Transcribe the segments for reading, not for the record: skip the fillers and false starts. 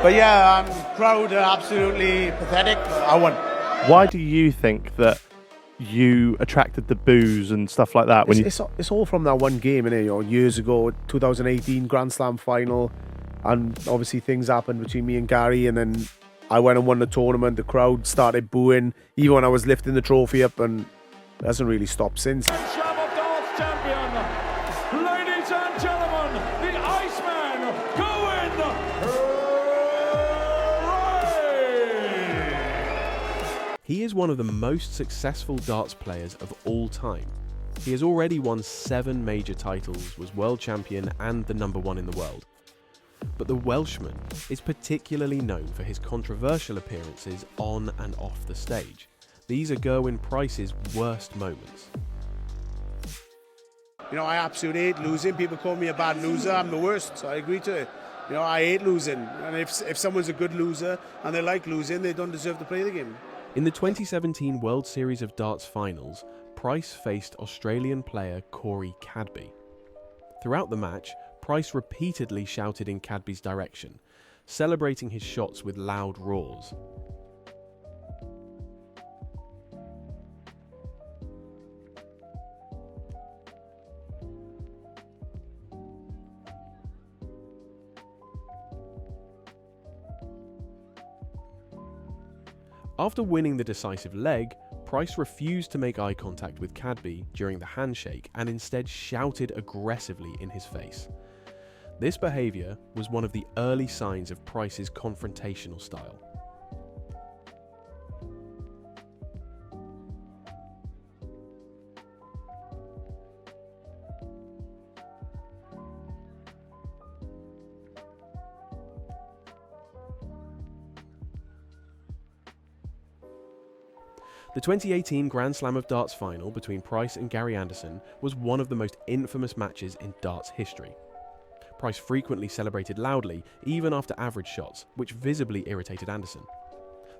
But yeah, crowd are absolutely pathetic. I won. Why do you think that you attracted the boos and stuff like that? It's all from that one game, innit? You know, years ago, 2018 Grand Slam final, and obviously things happened between me and Gary, and then I went and won the tournament. The crowd started booing, even when I was lifting the trophy up, and it hasn't really stopped since. Slam of Darts champion, ladies and gentlemen, the Iceman, Gerwyn Price. He is one of the most successful darts players of all time. He has already won 7 major titles, was world champion and the #1 in the world. But the Welshman is particularly known for his controversial appearances on and off the stage. These are Gerwyn Price's worst moments. You know, I absolutely hate losing. People call me a bad loser. I'm the worst, so I agree to it. You know, I hate losing. And if someone's a good loser and they like losing, they don't deserve to play the game. In the 2017 World Series of Darts finals, Price faced Australian player Corey Cadby. Throughout the match, Price repeatedly shouted in Cadby's direction, celebrating his shots with loud roars. After winning the decisive leg, Price refused to make eye contact with Cadby during the handshake and instead shouted aggressively in his face. This behaviour was one of the early signs of Price's confrontational style. The 2018 Grand Slam of Darts final between Price and Gary Anderson was one of the most infamous matches in darts history. Price frequently celebrated loudly, even after average shots, which visibly irritated Anderson.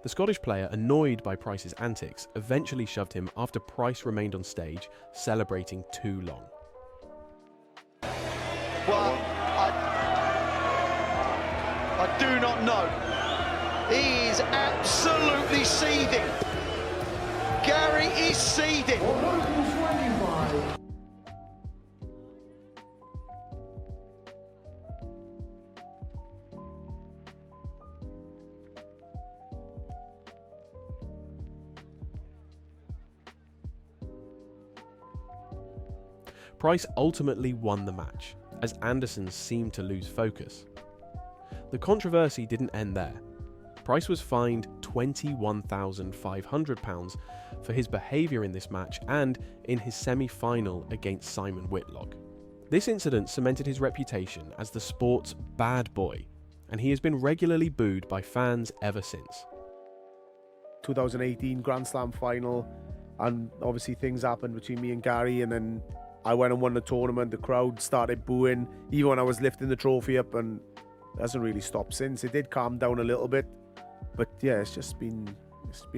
The Scottish player, annoyed by Price's antics, eventually shoved him after Price remained on stage, celebrating too long. Well, I do not know. He is absolutely seething. Gary is seething. Price ultimately won the match, as Anderson seemed to lose focus. The controversy didn't end there. Price was fined £21,500 for his behaviour in this match and in his semi-final against Simon Whitlock. This incident cemented his reputation as the sport's bad boy, and he has been regularly booed by fans ever since. 2018 Grand Slam final, and obviously things happened between me and Gary, and then I went and won the tournament. The crowd started booing, even when I was lifting the trophy up, and it hasn't really stopped since. It did calm down a little bit, but yeah, it's been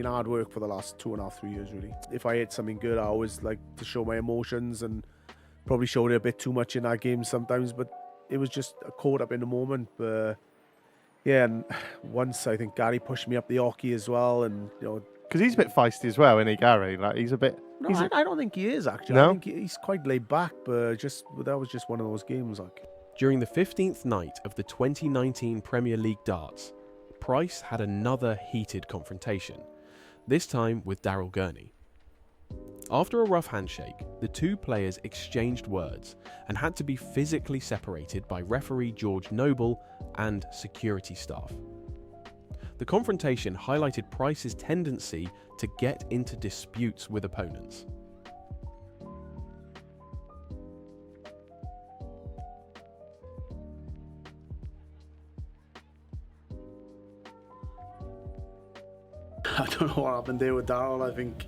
hard work for the last 2.5, 3 years, really. If I hit something good, I always like to show my emotions, and probably showed it a bit too much in that game sometimes, but it was just caught up in the moment. But yeah, and once I think Gary pushed me up the hockey as well, and you know, because he's a bit feisty as well, isn't he, Gary? Like, he's a bit... No, I don't think he is, actually. No? I think he's quite laid back, but that was just one of those games. Like, During the 15th night of the 2019 Premier League darts, Price had another heated confrontation, this time with Daryl Gurney. After a rough handshake, the two players exchanged words and had to be physically separated by referee George Noble and security staff. The confrontation highlighted Price's tendency to get into disputes with opponents. I don't know what happened there with Daryl. I think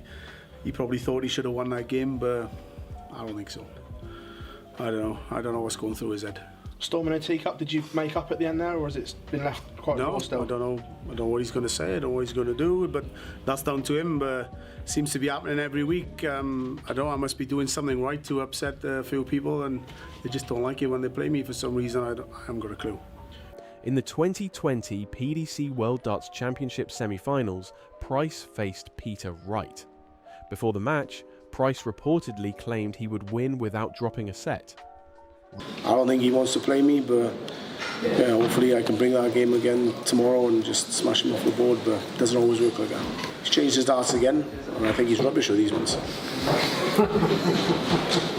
he probably thought he should have won that game, but I don't think so. I don't know what's going through his head. Storm in a teacup, did you make up at the end there, or has it been left quite No, still? I don't know what he's going to say, I don't know what he's going to do, but that's down to him. But seems to be happening every week. I don't know, I must be doing something right to upset a few people, and they just don't like it when they play me for some reason. I haven't got a clue. In the 2020 PDC World Darts Championship semi-finals, Price faced Peter Wright. Before the match, Price reportedly claimed he would win without dropping a set. I don't think he wants to play me, but yeah, hopefully I can bring that game again tomorrow and just smash him off the board, but it doesn't always work like that. He's changed his darts again, and I think he's rubbish with these ones.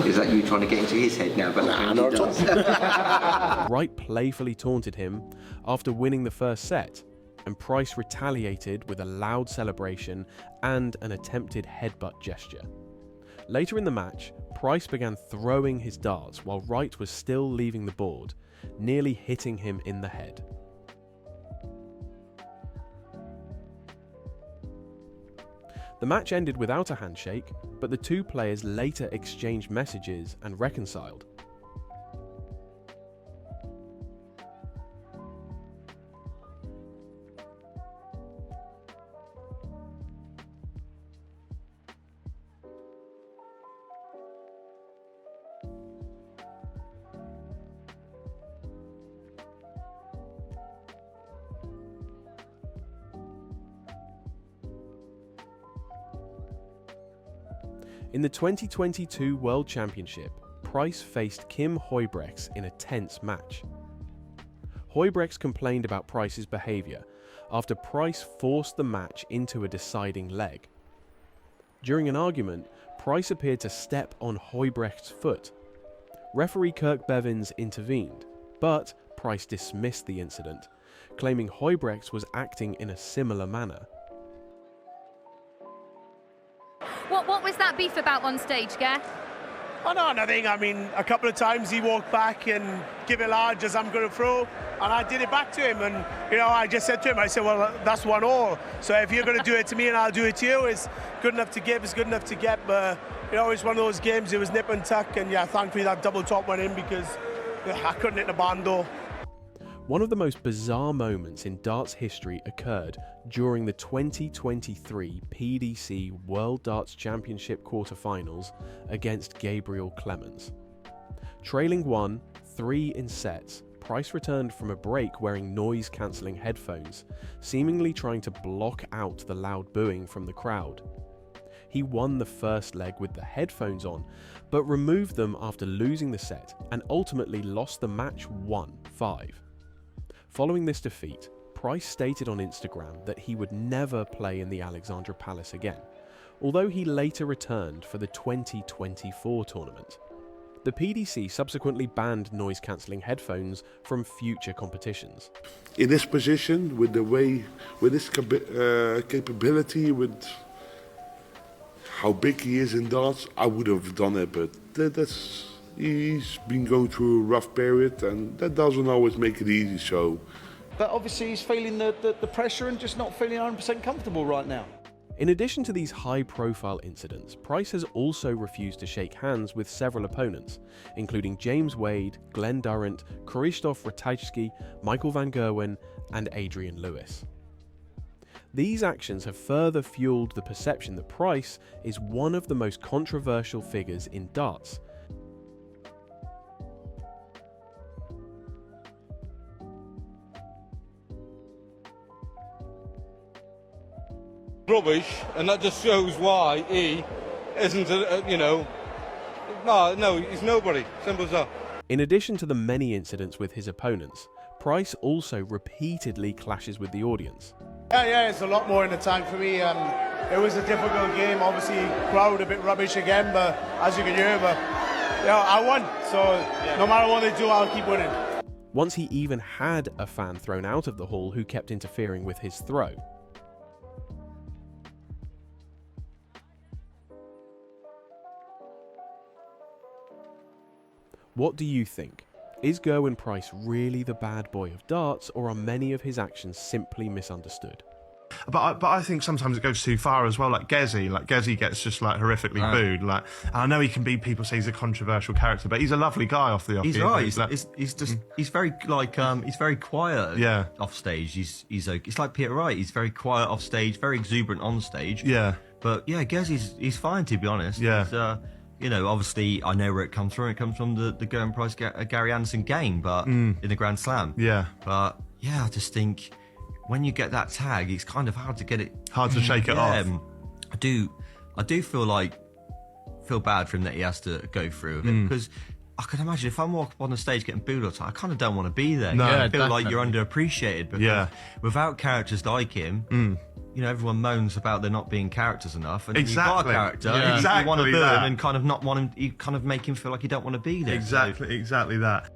Is that you trying to get into his head now? But Nah, not at all. Wright playfully taunted him after winning the first set, and Price retaliated with a loud celebration and an attempted headbutt gesture. Later in the match, Price began throwing his darts while Wright was still leaving the board, nearly hitting him in the head. The match ended without a handshake, but the two players later exchanged messages and reconciled. In the 2022 World Championship, Price faced Kim Huybrechts in a tense match. Huybrechts complained about Price's behaviour after Price forced the match into a deciding leg. During an argument, Price appeared to step on Huybrechts' foot. Referee Kirk Bevins intervened, but Price dismissed the incident, claiming Huybrechts was acting in a similar manner. What was that beef about on stage, Ger? Oh, no, nothing. I mean, a couple of times he walked back and give it large as I'm going to throw, and I did it back to him. And, you know, I just said to him, I said, well, that's 1-1. So if you're going to do it to me and I'll do it to you, it's good enough to give, it's good enough to get. But, you know, it's one of those games, it was nip and tuck. And, yeah, thankfully that double top went in because I couldn't hit the barn door. One of the most bizarre moments in darts history occurred during the 2023 PDC World Darts Championship quarterfinals against Gabriel Clemens. Trailing 1-3 in sets, Price returned from a break wearing noise-cancelling headphones, seemingly trying to block out the loud booing from the crowd. He won the first leg with the headphones on, but removed them after losing the set and ultimately lost the match 1-5. Following this defeat, Price stated on Instagram that he would never play in the Alexandra Palace again, although he later returned for the 2024 tournament. The PDC subsequently banned noise-cancelling headphones from future competitions. In this position, with the way, with his capability, with how big he is in darts, I would have done it, but he's been going through a rough period, and that doesn't always make it easy, so. But obviously he's feeling the pressure and just not feeling 100% comfortable right now. In addition to these high-profile incidents, Price has also refused to shake hands with several opponents, including James Wade, Glenn Durrant, Krzysztof Ratajski, Michael van Gerwen, and Adrian Lewis. These actions have further fueled the perception that Price is one of the most controversial figures in darts. Rubbish, and that just shows why he isn't, no, he's nobody. Simple as that. In addition to the many incidents with his opponents, Price also repeatedly clashes with the audience. Yeah, it's a lot more in the tank for me. It was a difficult game. Obviously, crowd a bit rubbish again, but as you can hear, I won. So no matter what they do, I'll keep winning. Once he even had a fan thrown out of the hall who kept interfering with his throw. What do you think? Is Gerwyn Price really the bad boy of darts, or are many of his actions simply misunderstood? But I think sometimes it goes too far as well. Like Gezi gets just like horrifically booed. Like, and I know he can be. People say he's a controversial character, but he's a lovely guy off the off. He's right. He's very he's very quiet. Yeah. Off stage, it's like Peter Wright. He's very quiet off stage, very exuberant on stage. Yeah. But yeah, he's fine, to be honest. Yeah. Obviously, I know where it comes from. It comes from the Gerwyn Price Gary Anderson game, but in the Grand Slam. Yeah. But yeah, I just think when you get that tag, it's kind of hard to get it. Hard to shake it off. I do feel bad for him that he has to go through with it, because I can imagine if I'm walking on the stage getting booed all the time, I kind of don't want to be there. No, I feel like you're underappreciated. Because without characters like him, you know, everyone moans about there not being characters enough, and you've got a character, you want to boo him and kind of not want him, you kind of make him feel like you don't want to be there. Exactly that.